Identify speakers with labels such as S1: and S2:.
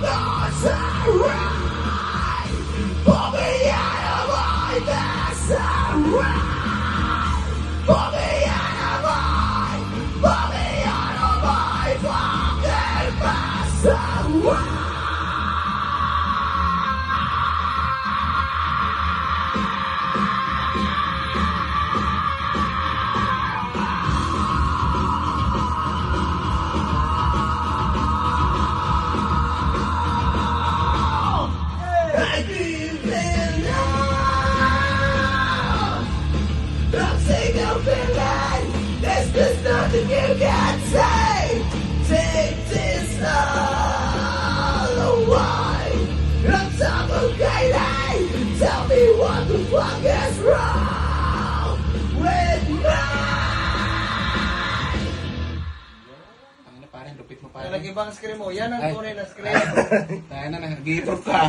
S1: thoughts are right. Pull me out of my mess and right. Pull me out of my fucking mess and right. I give in now. Don't say no feeling. There's nothing you can say. Take this all away. I'm suffocating. Tell me what the fuck is wrong with me.
S2: Ano pare, lupit mo pare.
S3: Nag-ibang screen mo. Yan ang
S2: Ay.
S3: tunay na screen.
S2: Tayo na, nag-i-improve ka.